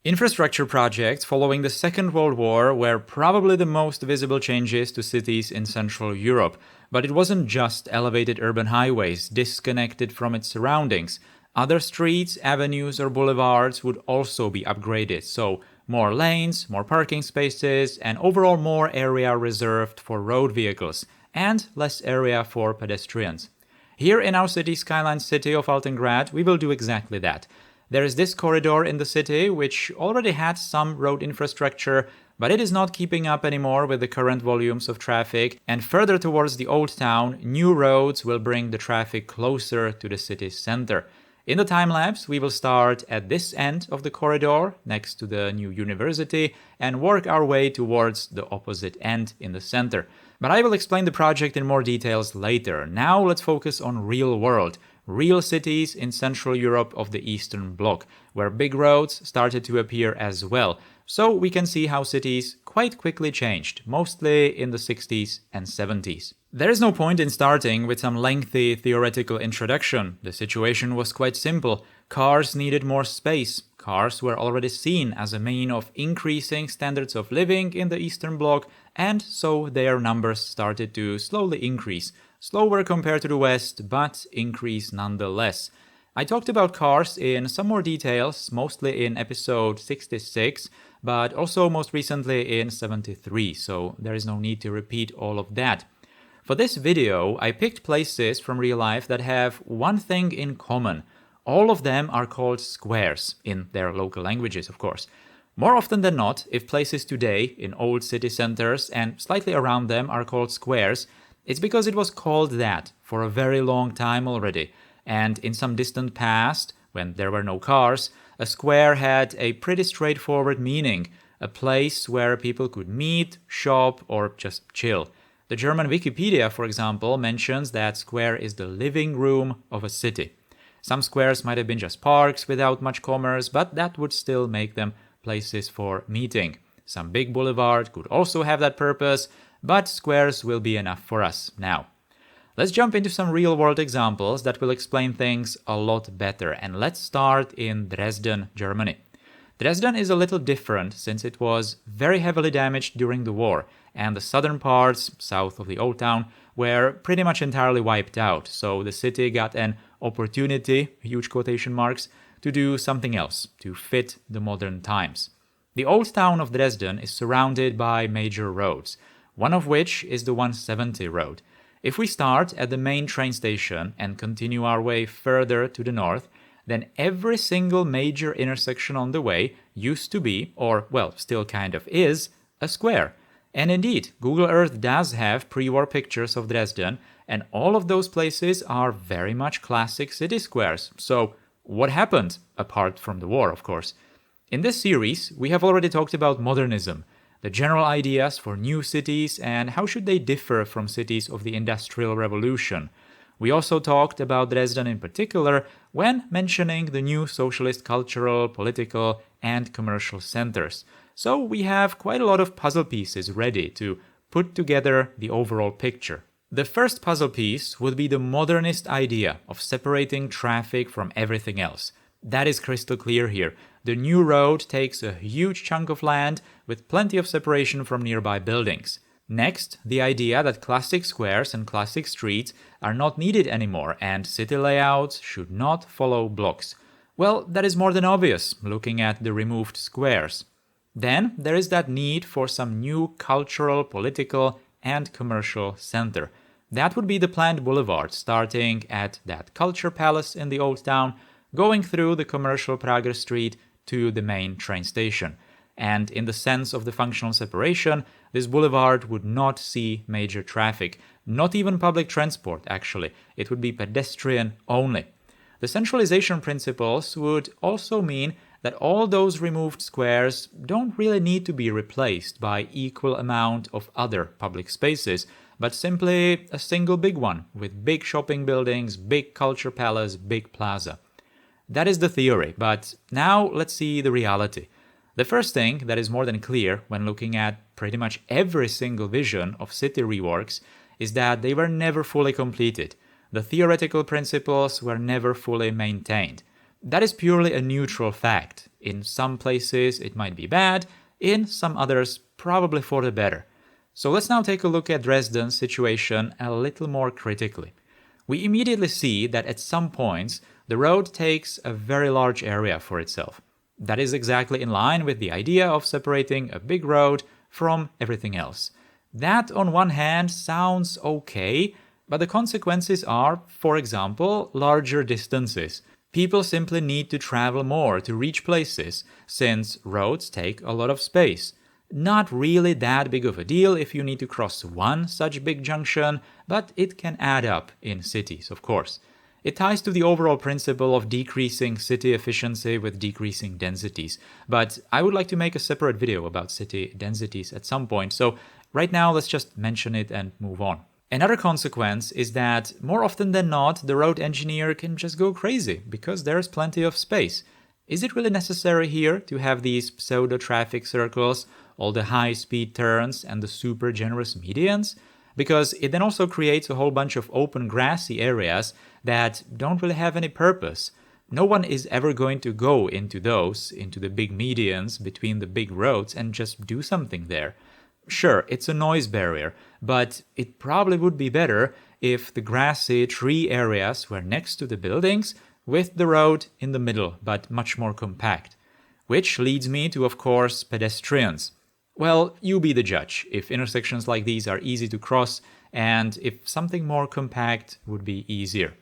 Infrastructure projects following the Second World War were probably the most visible changes to cities in Central Europe, but it wasn't just elevated urban highways disconnected from its surroundings. Other streets, avenues, or boulevards would also be upgraded, so more lanes, more parking spaces, and overall more area reserved for road vehicles, and less area for pedestrians. Here in our city, Skylines city of Altengrad, we will do exactly that. There is this corridor in the city which already had some road infrastructure, but it is not keeping up anymore with the current volumes of traffic, and further towards the old town, new roads will bring the traffic closer to the city's center. In the time-lapse, we will start at this end of the corridor, next to the new university, and work our way towards the opposite end in the center. But I will explain the project in more details later. Now let's focus on real world. Real cities in Central Europe of the Eastern Bloc, where big roads started to appear as well. So we can see how cities quite quickly changed, mostly in the 60s and 70s. There is no point in starting with some lengthy theoretical introduction. The situation was quite simple. Cars needed more space. Cars were already seen as a mean of increasing standards of living in the Eastern Bloc, and so their numbers started to slowly increase. Slower compared to the West, but increase nonetheless. I talked about cars in some more details, mostly in episode 66, but also most recently in 73, so there is no need to repeat all of that. For this video, I picked places from real life that have one thing in common. All of them are called squares, in their local languages, of course. More often than not, if places today, in old city centers and slightly around them, are called squares, it's because it was called that for a very long time already, and in some distant past, when there were no cars, a square had a pretty straightforward meaning, a place where people could meet, shop, or just chill. The German Wikipedia, for example, mentions that square is the living room of a city. Some squares might have been just parks without much commerce, but that would still make them places for meeting. Some big boulevard could also have that purpose, but squares will be enough for us now. Let's jump into some real-world examples that will explain things a lot better, and let's start in Dresden, Germany. Dresden is a little different since it was very heavily damaged during the war, and the southern parts, south of the old town, were pretty much entirely wiped out, so the city got an opportunity, huge quotation marks, to do something else, to fit the modern times. The old town of Dresden is surrounded by major roads, one of which is the 170 road. If we start at the main train station and continue our way further to the north, then every single major intersection on the way used to be, or well, still kind of is, a square. And indeed, Google Earth does have pre-war pictures of Dresden, and all of those places are very much classic city squares. So what happened, apart from the war, of course? In this series, we have already talked about modernism, the general ideas for new cities and how should they differ from cities of the Industrial Revolution. We also talked about Dresden in particular when mentioning the new socialist cultural, political, and commercial centers. So we have quite a lot of puzzle pieces ready to put together the overall picture. The first puzzle piece would be the modernist idea of separating traffic from everything else. That is crystal clear here. The new road takes a huge chunk of land with plenty of separation from nearby buildings. Next, the idea that classic squares and classic streets are not needed anymore and city layouts should not follow blocks. Well, that is more than obvious, looking at the removed squares. Then there is that need for some new cultural, political, and commercial center. That would be the planned boulevard, starting at that culture palace in the old town, going through the commercial Prager Street to the main train station. And in the sense of the functional separation, this boulevard would not see major traffic, not even public transport actually, it would be pedestrian only. The centralization principles would also mean that all those removed squares don't really need to be replaced by equal amount of other public spaces, but simply a single big one with big shopping buildings, big culture palace, big plaza. That is the theory, but now let's see the reality. The first thing that is more than clear when looking at pretty much every single vision of city reworks is that they were never fully completed. The theoretical principles were never fully maintained. That is purely a neutral fact. In some places it might be bad, in some others probably for the better. So let's now take a look at Dresden's situation a little more critically. We immediately see that at some points the road takes a very large area for itself. That is exactly in line with the idea of separating a big road from everything else. That on one hand sounds okay, but the consequences are, for example, larger distances. People simply need to travel more to reach places, since roads take a lot of space. Not really that big of a deal if you need to cross one such big junction, but it can add up in cities, of course. It ties to the overall principle of decreasing city efficiency with decreasing densities, but I would like to make a separate video about city densities at some point, so right now let's just mention it and move on. Another consequence is that more often than not, the road engineer can just go crazy because there's plenty of space. Is it really necessary here to have these pseudo-traffic circles, all the high-speed turns and the super generous medians? Because it then also creates a whole bunch of open grassy areas that don't really have any purpose. No one is ever going to go into the big medians between the big roads and just do something there. Sure, it's a noise barrier, but it probably would be better if the grassy tree areas were next to the buildings with the road in the middle, but much more compact. Which leads me to, of course, pedestrians. Well, you be the judge if intersections like these are easy to cross and if something more compact would be easier.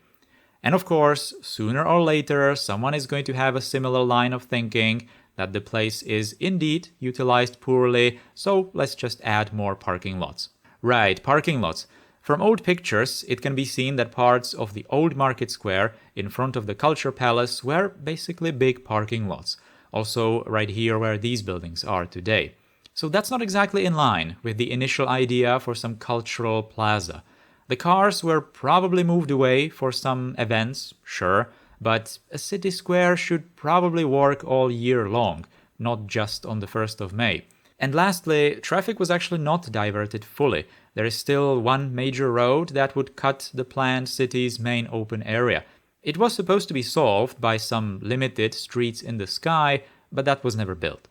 And of course, sooner or later, someone is going to have a similar line of thinking that the place is indeed utilized poorly, so let's just add more parking lots. Right, parking lots. From old pictures, it can be seen that parts of the old market square in front of the Culture Palace were basically big parking lots. Also right here where these buildings are today. So that's not exactly in line with the initial idea for some cultural plaza. The cars were probably moved away for some events, sure, but a city square should probably work all year long, not just on the 1st of May. And lastly, traffic was actually not diverted fully. There is still one major road that would cut the planned city's main open area. It was supposed to be solved by some limited streets in the sky, but that was never built.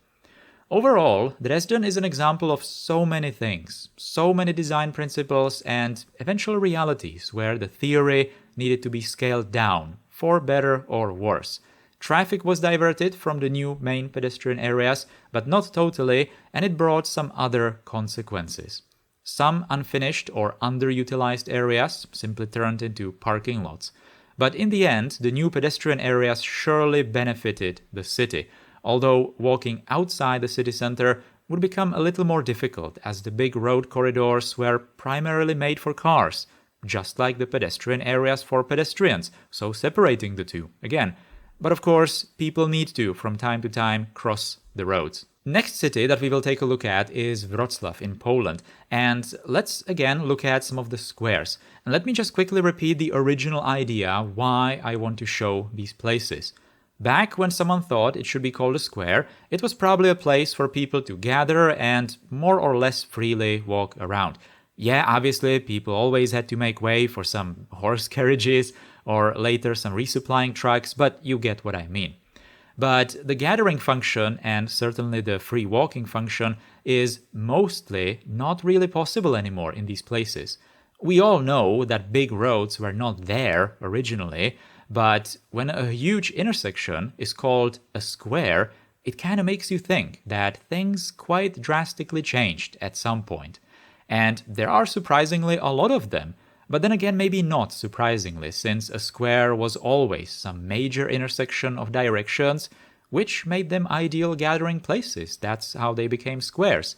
Overall, Dresden is an example of so many things, so many design principles and eventual realities where the theory needed to be scaled down, for better or worse. Traffic was diverted from the new main pedestrian areas, but not totally, and it brought some other consequences. Some unfinished or underutilized areas simply turned into parking lots. But in the end, the new pedestrian areas surely benefited the city, although walking outside the city center would become a little more difficult as the big road corridors were primarily made for cars, just like the pedestrian areas for pedestrians, so separating the two, again. But of course, people need to, from time to time, cross the roads. Next city that we will take a look at is Wrocław in Poland, and let's again look at some of the squares. And let me just quickly repeat the original idea why I want to show these places. Back when someone thought it should be called a square, it was probably a place for people to gather and more or less freely walk around. Yeah, obviously, people always had to make way for some horse carriages or later some resupplying trucks, but you get what I mean. But the gathering function and certainly the free walking function is mostly not really possible anymore in these places. We all know that big roads were not there originally, but when a huge intersection is called a square, it kind of makes you think that things quite drastically changed at some point. And there are surprisingly a lot of them, but then again maybe not surprisingly, since a square was always some major intersection of directions, which made them ideal gathering places. That's how they became squares.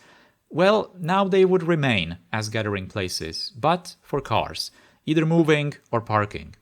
Well, now they would remain as gathering places, but for cars, either moving or parking.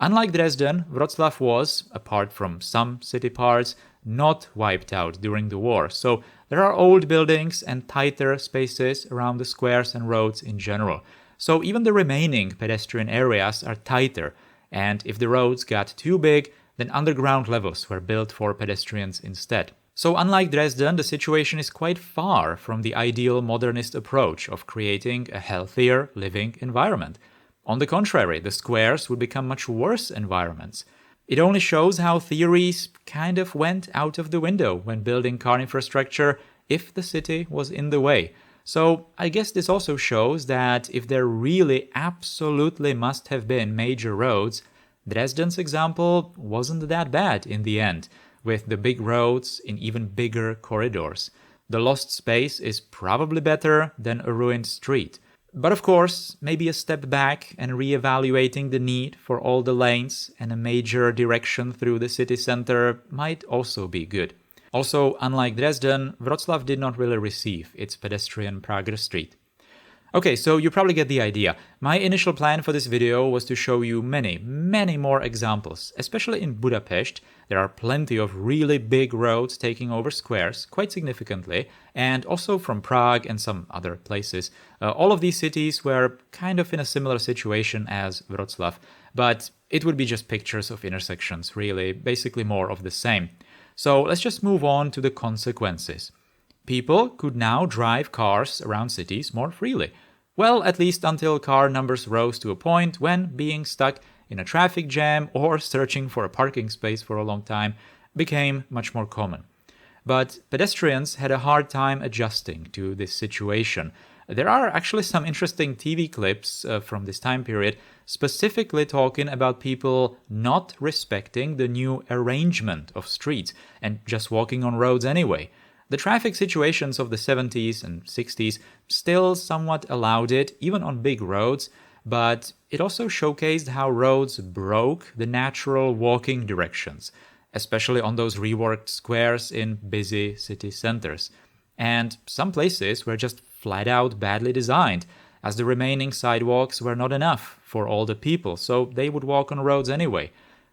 Unlike Dresden, Wrocław was, apart from some city parts, not wiped out during the war, so there are old buildings and tighter spaces around the squares and roads in general. So even the remaining pedestrian areas are tighter, and if the roads got too big, then underground levels were built for pedestrians instead. So unlike Dresden, the situation is quite far from the ideal modernist approach of creating a healthier living environment. On the contrary, the squares would become much worse environments. It only shows how theories kind of went out of the window when building car infrastructure if the city was in the way. So I guess this also shows that if there really absolutely must have been major roads, Dresden's example wasn't that bad in the end, with the big roads in even bigger corridors. The lost space is probably better than a ruined street. But of course, maybe a step back and re-evaluating the need for all the lanes and a major direction through the city center might also be good. Also, unlike Dresden, Wrocław did not really receive its pedestrian progress street. Okay, so you probably get the idea. My initial plan for this video was to show you many more examples. Especially in Budapest, there are plenty of really big roads taking over squares, quite significantly, and also from Prague and some other places. All of these cities were kind of in a similar situation as Wrocław, but it would be just pictures of intersections, really, basically more of the same. So let's just move on to the consequences. People could now drive cars around cities more freely. Well, at least until car numbers rose to a point when being stuck in a traffic jam or searching for a parking space for a long time became much more common. But pedestrians had a hard time adjusting to this situation. There are actually some interesting TV clips from this time period specifically talking about people not respecting the new arrangement of streets and just walking on roads anyway. The traffic situations of the 70s and 60s still somewhat allowed it, even on big roads, but it also showcased how roads broke the natural walking directions, especially on those reworked squares in busy city centers. And some places were just flat out badly designed, as the remaining sidewalks were not enough for all the people, so they would walk on roads anyway.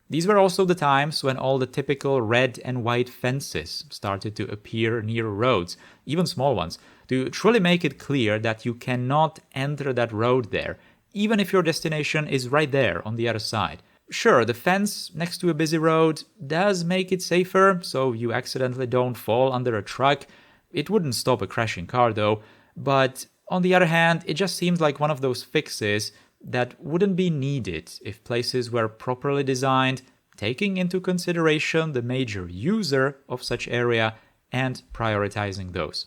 These were also the times when all the typical red and white fences started to appear near roads, even small ones, to truly make it clear that you cannot enter that road there, even if your destination is right there on the other side. Sure, the fence next to a busy road does make it safer, so you accidentally don't fall under a truck. It wouldn't stop a crashing car though, but on the other hand, it just seems like one of those fixes that wouldn't be needed if places were properly designed, taking into consideration the major user of such area and prioritizing those.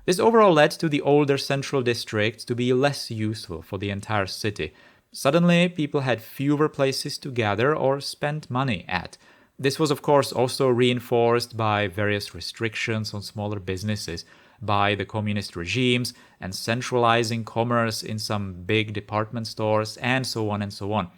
This overall led to the older central districts to be less useful for the entire city. Suddenly, people had fewer places to gather or spend money at. This was of course also reinforced by various restrictions on smaller businesses, by the communist regimes and centralizing commerce in some big department stores and so on and so on.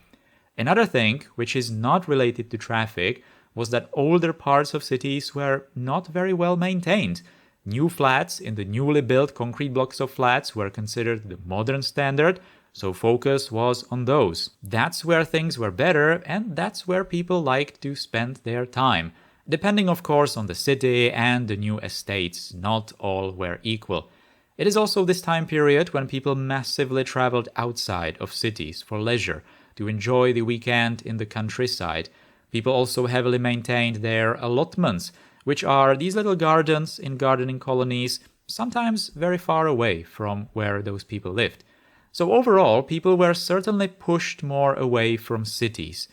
Another thing, which is not related to traffic, was that older parts of cities were not very well maintained. New flats in the newly built concrete blocks of flats were considered the modern standard, so focus was on those. That's where things were better and that's where people liked to spend their time. Depending of course on the city and the new estates, not all were equal. It is also this time period when people massively traveled outside of cities for leisure, to enjoy the weekend in the countryside. People also heavily maintained their allotments, which are these little gardens in gardening colonies, sometimes very far away from where those people lived. So overall, people were certainly pushed more away from cities.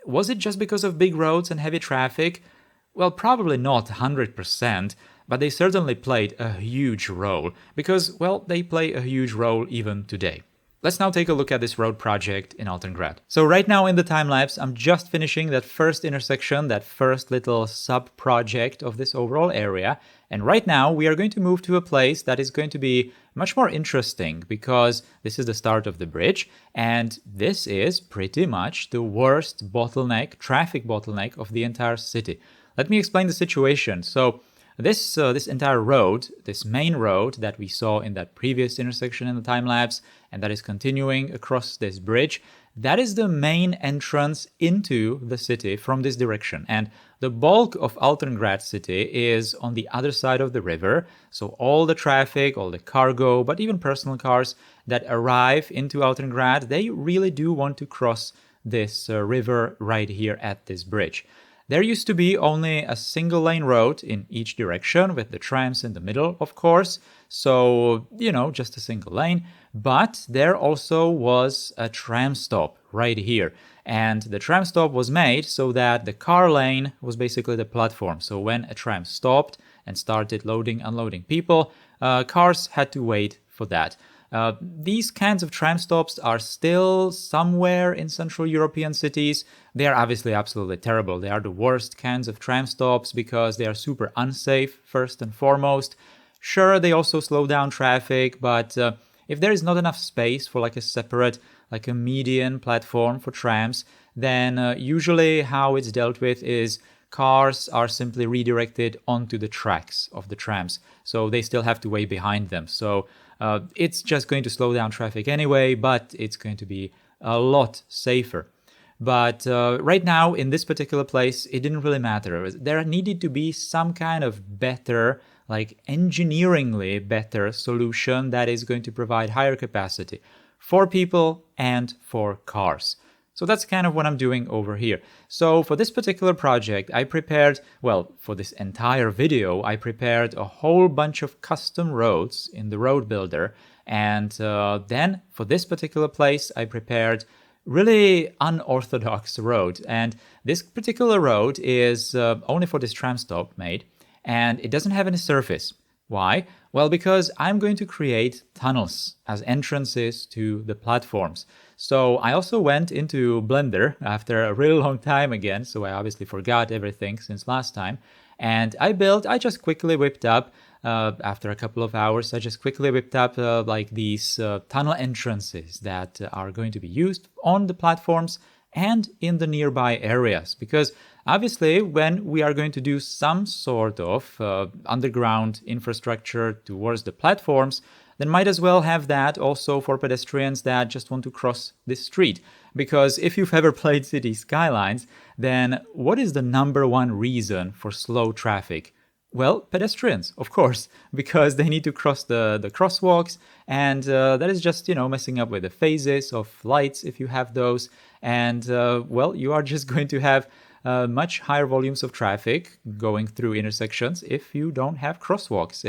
Was it just because of big roads and heavy traffic? Well, probably not 100%, but they certainly played a huge role, because, well, they play a huge role even today. Let's now take a look at this road project in Altengrad. So right now in the time-lapse, I'm just finishing that first intersection, that first little sub-project of this overall area, and right now we are going to move to a place that is going to be much more interesting, because this is the start of the bridge, and this is pretty much the worst bottleneck, traffic bottleneck of the entire city. Let me explain the situation. So this entire road, this main road that we saw in that previous intersection in the time-lapse and that is continuing across this bridge, that is the main entrance into the city from this direction. And the bulk of Altengrad city is on the other side of the river. So all the traffic, all the cargo, but even personal cars that arrive into Altengrad, they really do want to cross this river right here at this bridge. There used to be only a single lane road in each direction with the trams in the middle, of course. So, just a single lane. But there also was a tram stop right here. And the tram stop was made so that the car lane was basically the platform. So when a tram stopped and started loading, unloading people, cars had to wait for that. These kinds of tram stops are still somewhere in Central European cities. They are obviously absolutely terrible. They are the worst kinds of tram stops because they are super unsafe, first and foremost. Sure, they also slow down traffic, but if there is not enough space for like a separate, like a median platform for trams, then usually how it's dealt with is cars are simply redirected onto the tracks of the trams. So they still have to wait behind them. So it's just going to slow down traffic anyway, but it's going to be a lot safer. But right now, in this particular place, it didn't really matter. There needed to be some kind of better, like engineeringly better solution that is going to provide higher capacity for people and for cars. So that's kind of what I'm doing over here. So for this particular project, I prepared, well, for this entire video, I prepared a whole bunch of custom roads in the road builder. And then for this particular place, I prepared really unorthodox road. And this particular road is only for this tram stop made, and it doesn't have any surface. Why? Well, because I'm going to create tunnels as entrances to the platforms. So I also went into Blender after a really long time again, so I obviously forgot everything since last time. And I just quickly whipped up, after a couple of hours, I just quickly whipped up like these tunnel entrances that are going to be used on the platforms and in the nearby areas. Because obviously, when we are going to do some sort of underground infrastructure towards the platforms, then might as well have that also for pedestrians that just want to cross this street. Because if you've ever played City Skylines, then what is the number one reason for slow traffic? Well, pedestrians, of course, because they need to cross the crosswalks, and that is just, messing up with the phases of lights if you have those. And, well, you are just going to have much higher volumes of traffic going through intersections if you don't have crosswalks.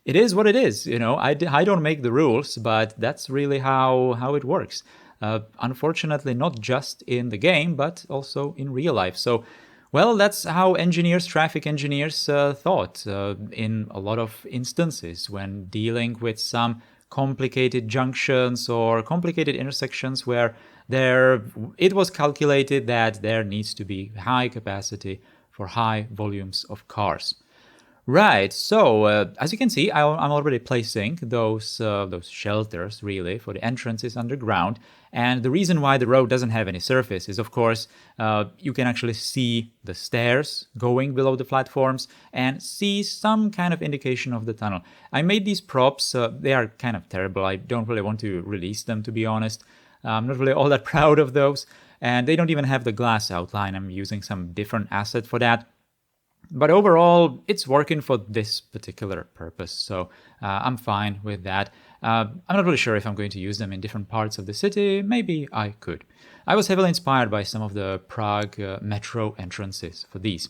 It is what it is, I don't make the rules, but that's really how it works. Unfortunately, not just in the game, but also in real life. So, well, that's how traffic engineers thought in a lot of instances when dealing with some complicated junctions or complicated intersections where it was calculated that there needs to be high capacity for high volumes of cars. Right, so as you can see, I'm already placing those shelters, really, for the entrances underground. And the reason why the road doesn't have any surface is, of course, you can actually see the stairs going below the platforms and see some kind of indication of the tunnel. I made these props. They are kind of terrible. I don't really want to release them, to be honest. I'm not really all that proud of those. And they don't even have the glass outline. I'm using some different asset for that. But overall, it's working for this particular purpose, so I'm fine with that. I'm not really sure if I'm going to use them in different parts of the city. Maybe I could. I was heavily inspired by some of the Prague metro entrances for these.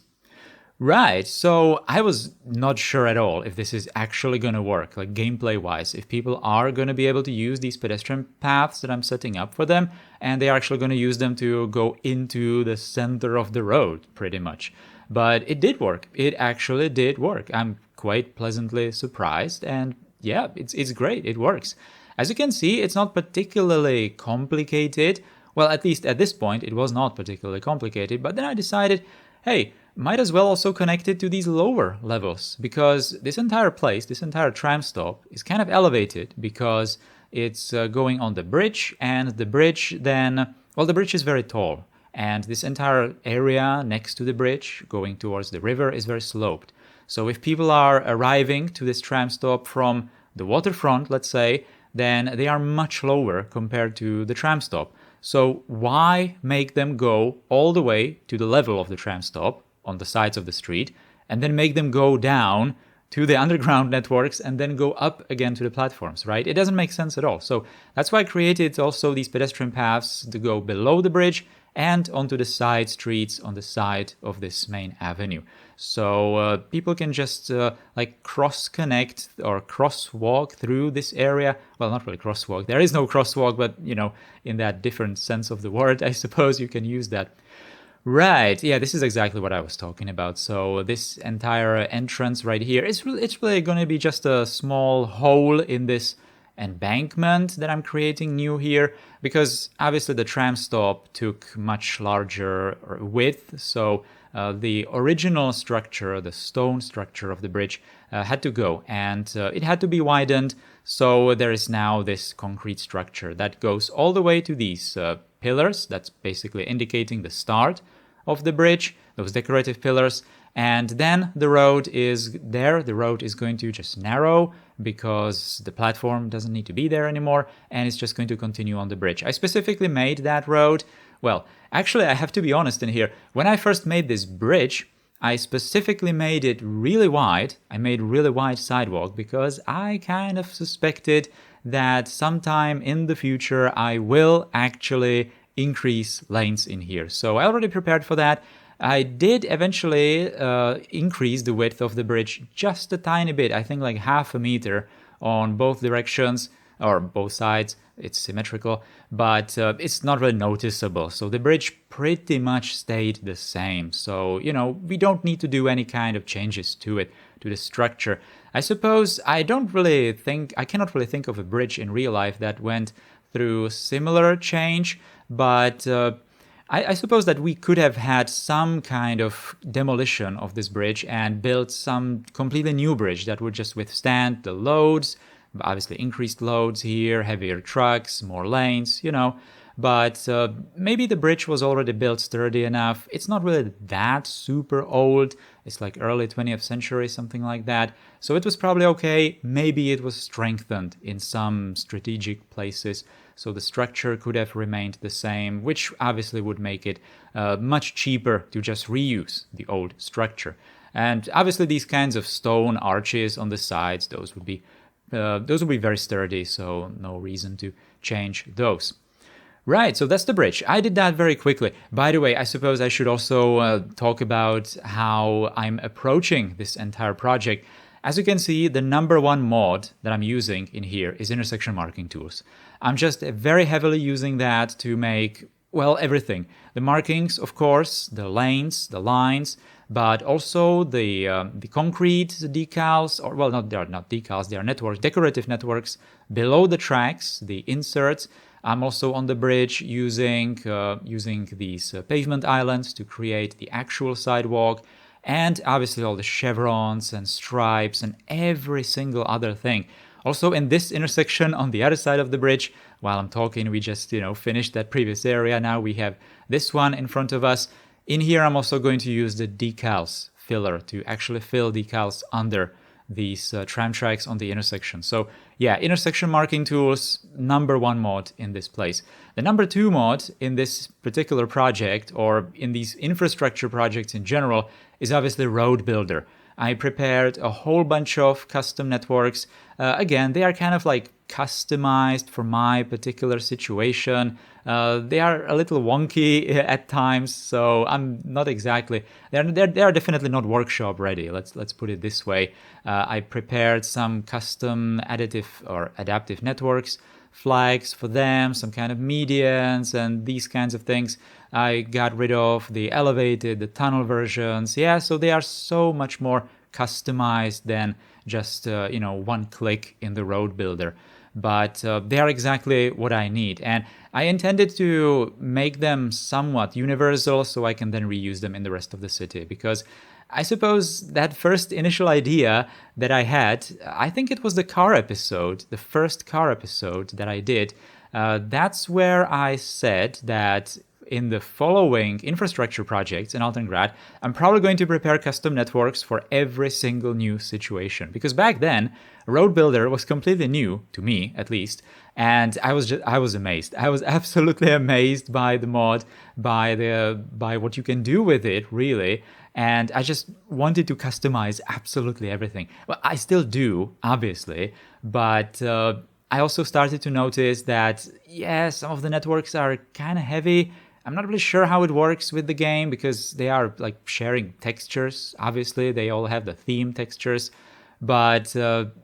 Right, so I was not sure at all if this is actually going to work, like gameplay-wise, if people are going to be able to use these pedestrian paths that I'm setting up for them, and they are actually going to use them to go into the center of the road, pretty much. But it did work. It actually did work. I'm quite pleasantly surprised, and yeah, it's great. It works. As you can see, it's not particularly complicated. Well, at least at this point, it was not particularly complicated, but then I decided, hey, might as well also connect it to these lower levels, because this entire place, this entire tram stop, is kind of elevated because it's going on the bridge, and the bridge then, well, the bridge is very tall. And this entire area next to the bridge, going towards the river, is very sloped. So if people are arriving to this tram stop from the waterfront, let's say, then they are much lower compared to the tram stop. So why make them go all the way to the level of the tram stop on the sides of the street, and then make them go down to the underground networks and then go up again to the platforms, right? It doesn't make sense at all. So that's why I created also these pedestrian paths to go below the bridge and onto the side streets on the side of this main avenue. So people can just like cross-connect or crosswalk through this area. Well, not really crosswalk. There is no crosswalk, but, you know, in that different sense of the word, I suppose you can use that. Right, yeah, this is exactly what I was talking about. So this entire entrance right here, it's really going to be just a small hole in this embankment that I'm creating new here, because obviously the tram stop took much larger width, so the original structure, the stone structure of the bridge, had to go, and it had to be widened. So there is now this concrete structure that goes all the way to these pillars. That's basically indicating the start of the bridge, those decorative pillars. And then the road is there. The road is going to just narrow because the platform doesn't need to be there anymore, and it's just going to continue on the bridge. I specifically made that road. Well, actually, I have to be honest in here. When I first made this bridge, I specifically made it really wide. I made really wide sidewalk because I kind of suspected that sometime in the future I will actually increase lanes in here. So I already prepared for that. I did eventually increase the width of the bridge just a tiny bit, I think like half a meter on both directions, or both sides. It's symmetrical, but it's not really noticeable. So the bridge pretty much stayed the same. So, you know, we don't need to do any kind of changes to it, to the structure. I suppose I cannot really think of a bridge in real life that went through similar change, but I suppose that we could have had some kind of demolition of this bridge and built some completely new bridge that would just withstand the loads, obviously increased loads here, heavier trucks, more lanes, you know. But maybe the bridge was already built sturdy enough. It's not really that super old. It's like early 20th century, something like that. So it was probably okay. Maybe it was strengthened in some strategic places, so the structure could have remained the same, which obviously would make it much cheaper to just reuse the old structure. And obviously these kinds of stone arches on the sides, those would be very sturdy, so no reason to change those. Right, so that's the bridge. I did that very quickly. By the way, I suppose I should also talk about how I'm approaching this entire project. As you can see, the number one mod that I'm using in here is intersection marking tools. I'm just very heavily using that to make, well, everything. The markings, of course, the lanes, the lines, but also the concrete decals, or well, they are not decals, they are networks, decorative networks below the tracks, the inserts. I'm also on the bridge using these pavement islands to create the actual sidewalk, and obviously all the chevrons and stripes and every single other thing. Also in this intersection on the other side of the bridge, while I'm talking, we just, finished that previous area. Now we have this one in front of us. In here, I'm also going to use the decals filler to actually fill decals under these tram tracks on the intersection. So yeah, intersection marking tools, number one mod in this place. The number two mod in this particular project, or in these infrastructure projects in general, is obviously Road Builder. I prepared a whole bunch of custom networks. Again, they are kind of like customized for my particular situation. They are a little wonky at times, so I'm not exactly. They are definitely not workshop ready. Let's put it this way. I prepared some custom additive or adaptive networks, flags for them, some kind of medians, and these kinds of things. I got rid of the elevated, the tunnel versions. Yeah, so they are so much more customized than just one click in the Road Builder. But they are exactly what I need, and I intended to make them somewhat universal so I can then reuse them in the rest of the city, because I suppose that first initial idea that I had, I think it was the car episode, the first car episode that I did, that's where I said that in the following infrastructure projects in Altengrad, I'm probably going to prepare custom networks for every single new situation. Because back then, Road Builder was completely new, to me at least, and I was amazed. I was absolutely amazed by the mod, by what you can do with it, really. And I just wanted to customize absolutely everything. Well, I still do, obviously, but I also started to notice that, yeah, some of the networks are kind of heavy. I'm not really sure how it works with the game because they are like sharing textures. Obviously, they all have the theme textures. But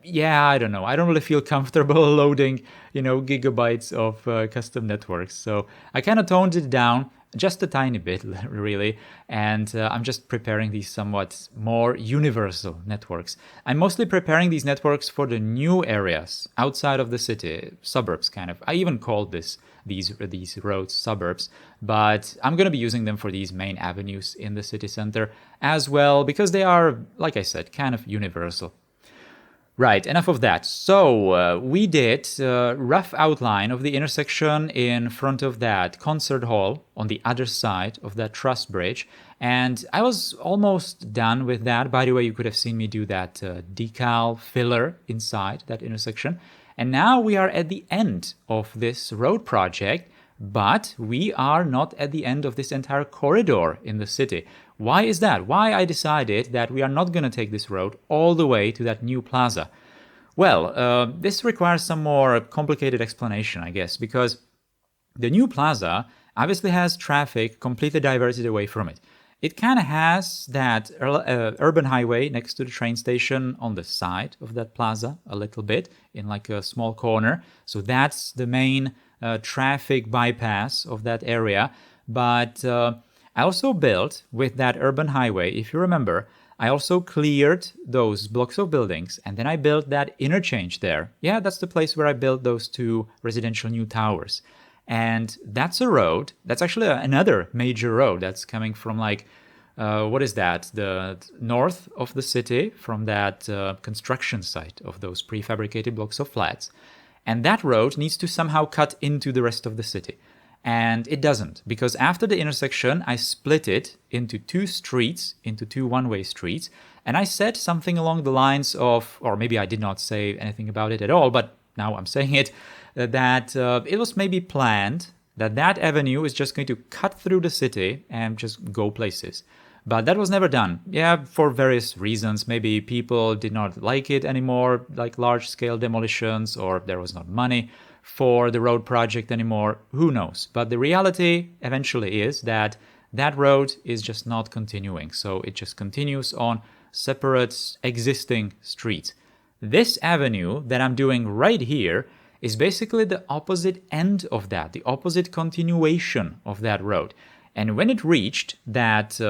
yeah, I don't know. I don't really feel comfortable loading, gigabytes of custom networks. So I kind of toned it down just a tiny bit, really. And I'm just preparing these somewhat more universal networks. I'm mostly preparing these networks for the new areas outside of the city, suburbs kind of. I even called these roads suburbs, but I'm going to be using them for these main avenues in the city center as well because they are, like I said, kind of universal. Right, enough of that. So we did a rough outline of the intersection in front of that concert hall on the other side of that truss bridge. And I was almost done with that. By the way, you could have seen me do that decal filler inside that intersection. And now we are at the end of this road project, but we are not at the end of this entire corridor in the city. Why is that? Why I decided that we are not going to take this road all the way to that new plaza? Well, this requires some more complicated explanation, I guess, because the new plaza obviously has traffic completely diverted away from it. It kind of has that urban highway next to the train station on the side of that plaza a little bit in like a small corner. So that's the main traffic bypass of that area. But I also built with that urban highway, if you remember, I also cleared those blocks of buildings and then I built that interchange there. Yeah, that's the place where I built those 2 residential new towers. And that's a road. That's actually another major road that's coming from like, what is that? The north of the city from that construction site of those prefabricated blocks of flats. And that road needs to somehow cut into the rest of the city. And it doesn't, because after the intersection, I split it into 2 streets, into 2 one-way streets. And I said something along the lines of, or maybe I did not say anything about it at all, but now I'm saying it, that it was maybe planned that that avenue is just going to cut through the city and just go places. But that was never done. Yeah, for various reasons. Maybe people did not like it anymore, like large-scale demolitions, or there was not money for the road project anymore. Who knows? But the reality eventually is that that road is just not continuing. So it just continues on separate existing streets. This avenue that I'm doing right here is basically the opposite end of that, the opposite continuation of that road. And when it reached that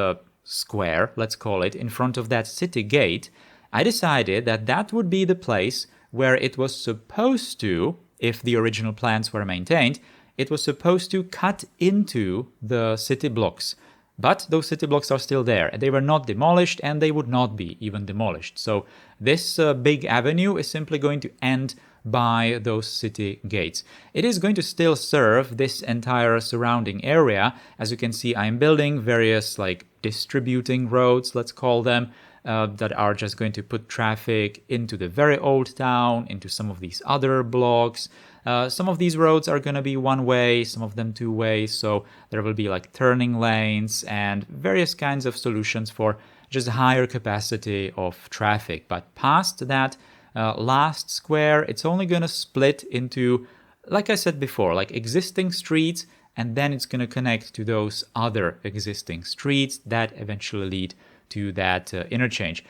square, let's call it, in front of that city gate, I decided that that would be the place where it was supposed to, if the original plans were maintained, it was supposed to cut into the city blocks. But those city blocks are still there. They were not demolished and they would not be even demolished. So this big avenue is simply going to end by those city gates. It is going to still serve this entire surrounding area. As you can see, I'm building various like distributing roads, let's call them, that are just going to put traffic into the very old town, into some of these other blocks. Some of these roads are going to be one way, some of them 2 ways, so there will be like turning lanes and various kinds of solutions for just higher capacity of traffic. But past that last square, it's only going to split into, like I said before, like existing streets, and then it's going to connect to those other existing streets that eventually lead to that interchange.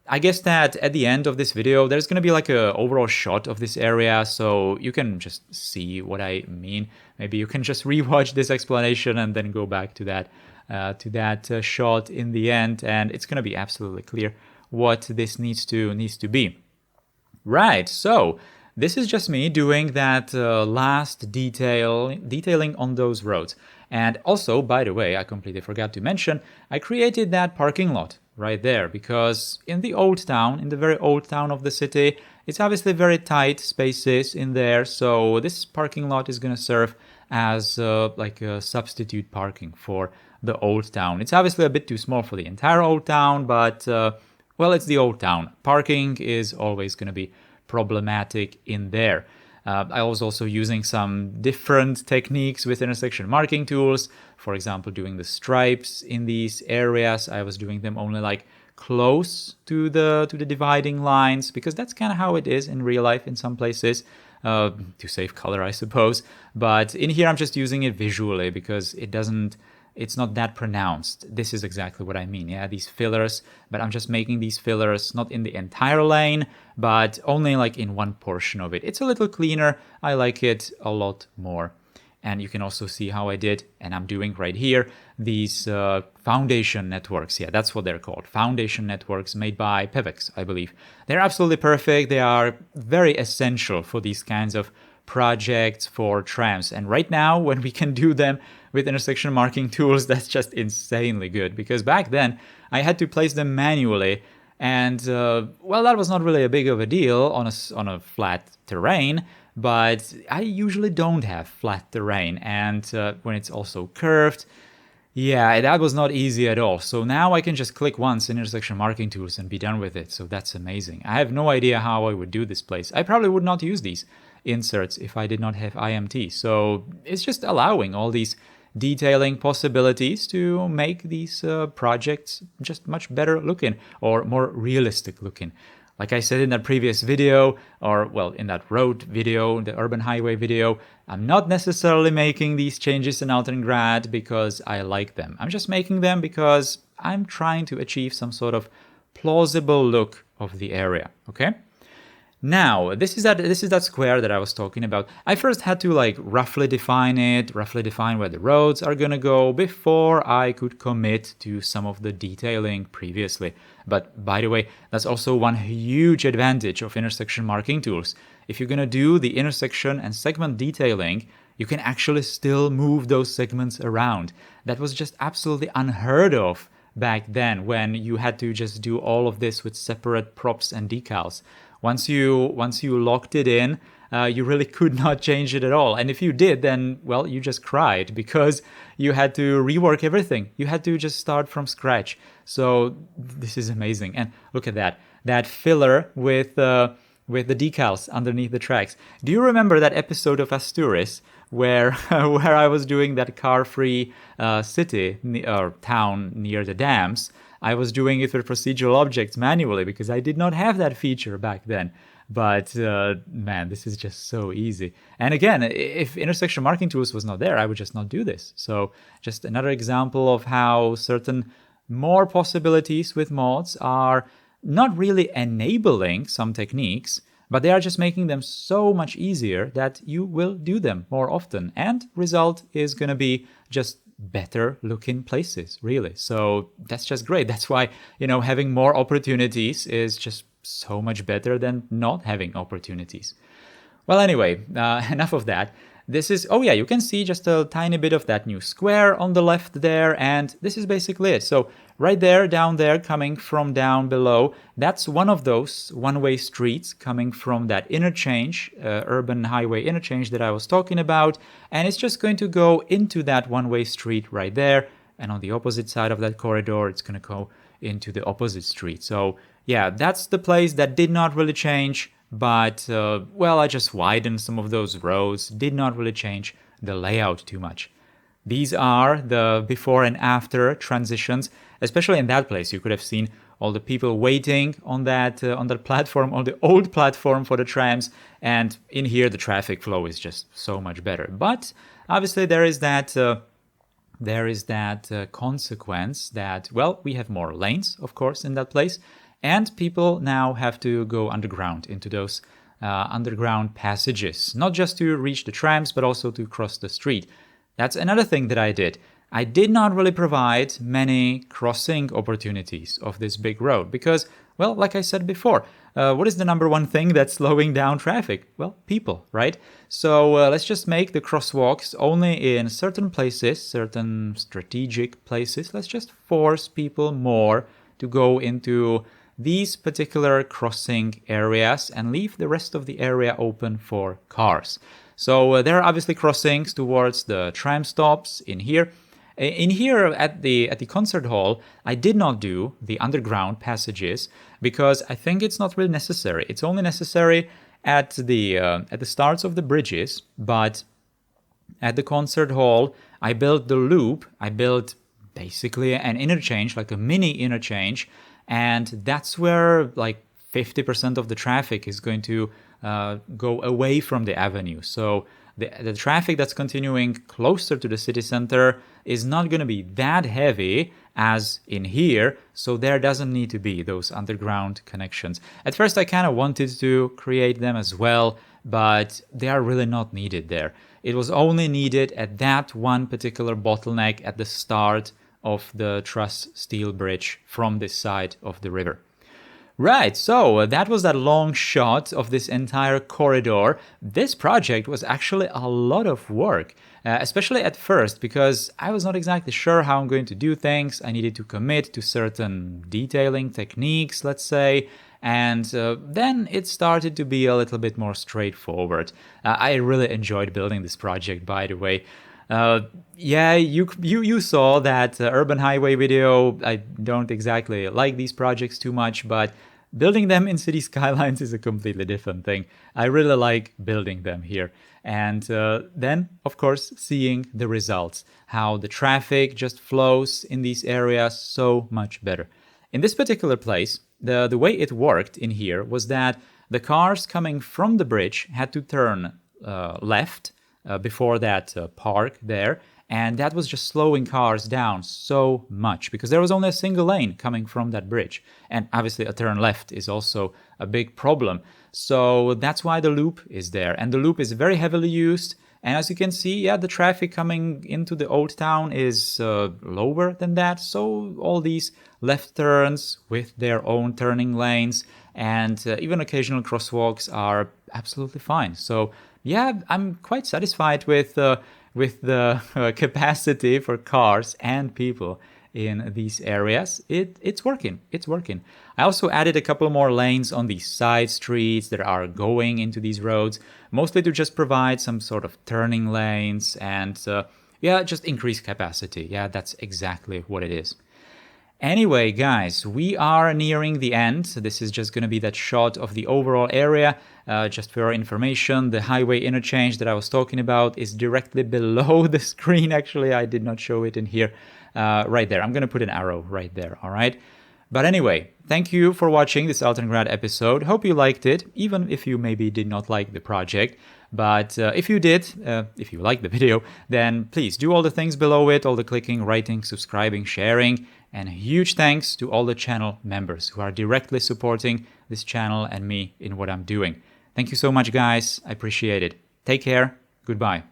I guess that at the end of this video, there's going to be like an overall shot of this area, so you can just see what I mean. Maybe you can just rewatch this explanation and then go back to that shot in the end, and it's going to be absolutely clear what this needs to be. Right, so this is just me doing that last detailing on those roads. And also, by the way, I completely forgot to mention, I created that parking lot right there because in the old town, in the very old town of the city, it's obviously very tight spaces in there. So this parking lot is going to serve as like a substitute parking for the old town. It's obviously a bit too small for the entire old town, but well, it's the old town. Parking is always going to be problematic in there. I was also using some different techniques with intersection marking tools. For example, doing the stripes in these areas. I was doing them only like close to the dividing lines because that's kind of how it is in real life in some places. to save color, I suppose. But in here, I'm just using it visually because it's not that pronounced. This is exactly what I mean, yeah, these fillers, but I'm just making these fillers not in the entire lane, but only like in one portion of it. It's a little cleaner. I like it a lot more. And you can also see how I did, and I'm doing right here, these foundation networks. Yeah, that's what they're called. Foundation networks made by Pevex, I believe. They're absolutely perfect. They are very essential for these kinds of projects for trams. And right now, when we can do them with intersection marking tools, that's just insanely good. Because back then, I had to place them manually. And, well, that was not really a big of a deal on a flat terrain. But I usually don't have flat terrain, and when it's also curved, yeah, that was not easy at all. So now I can just click once in intersection marking tools and be done with it. So that's amazing. I have no idea how I would do this place. I probably would not use these inserts if I did not have IMT. So it's just allowing all these detailing possibilities to make these projects just much better looking or more realistic looking. Like I said in that previous video, or well, in that road video, the urban highway video, I'm not necessarily making these changes in Altengrad because I like them. I'm just making them because I'm trying to achieve some sort of plausible look of the area, okay? Now, this is that square that I was talking about. I first had to like roughly define where the roads are gonna go before I could commit to some of the detailing previously. But by the way, that's also one huge advantage of intersection marking tools. If you're gonna do the intersection and segment detailing, you can actually still move those segments around. That was just absolutely unheard of back then when you had to just do all of this with separate props and decals. Once you locked it in, you really could not change it at all. And if you did, then, well, you just cried because you had to rework everything. You had to just start from scratch. So this is amazing. And look at that. That filler with the decals underneath the tracks. Do you remember that episode of Asturias where I was doing that car-free city or town near the dams? I was doing it with procedural objects manually because I did not have that feature back then. But man, this is just so easy. And again, if intersection marking tools was not there, I would just not do this. So just another example of how certain more possibilities with mods are not really enabling some techniques, but they are just making them so much easier that you will do them more often. And result is going to be just better looking places, really. So that's just great. That's why, having more opportunities is just so much better than not having opportunities. Well, anyway, enough of that. This is, oh yeah, you can see just a tiny bit of that new square on the left there, and this is basically it. So right there, down there, coming from down below, that's one of those one-way streets coming from that interchange, urban highway interchange that I was talking about, and it's just going to go into that one-way street right there, and on the opposite side of that corridor, it's going to go into the opposite street. So yeah, that's the place that did not really change. But, well, I just widened some of those roads, did not really change the layout too much. These are the before and after transitions, especially in that place. You could have seen all the people waiting on that platform, on the old platform for the trams. And in here, the traffic flow is just so much better. But obviously, there is that consequence that, well, we have more lanes, of course, in that place. And people now have to go underground into those underground passages, not just to reach the trams, but also to cross the street. That's another thing that I did. I did not really provide many crossing opportunities of this big road because, well, like I said before, what is the number one thing that's slowing down traffic? Well, people, right? So let's just make the crosswalks only in certain places, certain strategic places. Let's just force people more to go into these particular crossing areas and leave the rest of the area open for cars. So there are obviously crossings towards the tram stops in here. In here at the concert hall, I did not do the underground passages because I think it's not really necessary. It's only necessary at the starts of the bridges, but at the concert hall, I built the loop. I built basically an interchange, like a mini interchange. And that's where like 50% of the traffic is going to go away from the avenue. So the traffic that's continuing closer to the city center is not going to be that heavy as in here, so there doesn't need to be those underground connections. At first I kind of wanted to create them as well, but they are really not needed there. It was only needed at that one particular bottleneck at the start of the truss steel bridge from this side of the river. Right, so that was that long shot of this entire corridor. This project was actually a lot of work, especially at first, because I was not exactly sure how I'm going to do things. I needed to commit to certain detailing techniques, let's say, and then it started to be a little bit more straightforward. I really enjoyed building this project, by the way. Yeah, you saw that urban highway video. I don't exactly like these projects too much, but building them in city skylines is a completely different thing. I really like building them here. And then, of course, seeing the results, how the traffic just flows in these areas so much better. In this particular place, the way it worked in here was that the cars coming from the bridge had to turn left before that park there, and that was just slowing cars down so much because there was only a single lane coming from that bridge, and obviously a turn left is also a big problem. So that's why the loop is there, and the loop is very heavily used. And as you can see, yeah, the traffic coming into the old town is lower than that. So all these left turns with their own turning lanes and even occasional crosswalks are absolutely fine. So yeah, I'm quite satisfied with the capacity for cars and people in these areas. It's working. It's working. I also added a couple more lanes on these side streets that are going into these roads, mostly to just provide some sort of turning lanes and yeah, just increase capacity. Yeah, that's exactly what it is. Anyway, guys, we are nearing the end. This is just going to be that shot of the overall area. Just for your information, the highway interchange that I was talking about is directly below the screen. Actually, I did not show it in here. Right there. I'm going to put an arrow right there, all right? But anyway, thank you for watching this Altengrad episode. Hope you liked it, even if you maybe did not like the project. But if you did, if you liked the video, then please do all the things below it, all the clicking, writing, subscribing, sharing. And a huge thanks to all the channel members who are directly supporting this channel and me in what I'm doing. Thank you so much, guys. I appreciate it. Take care. Goodbye.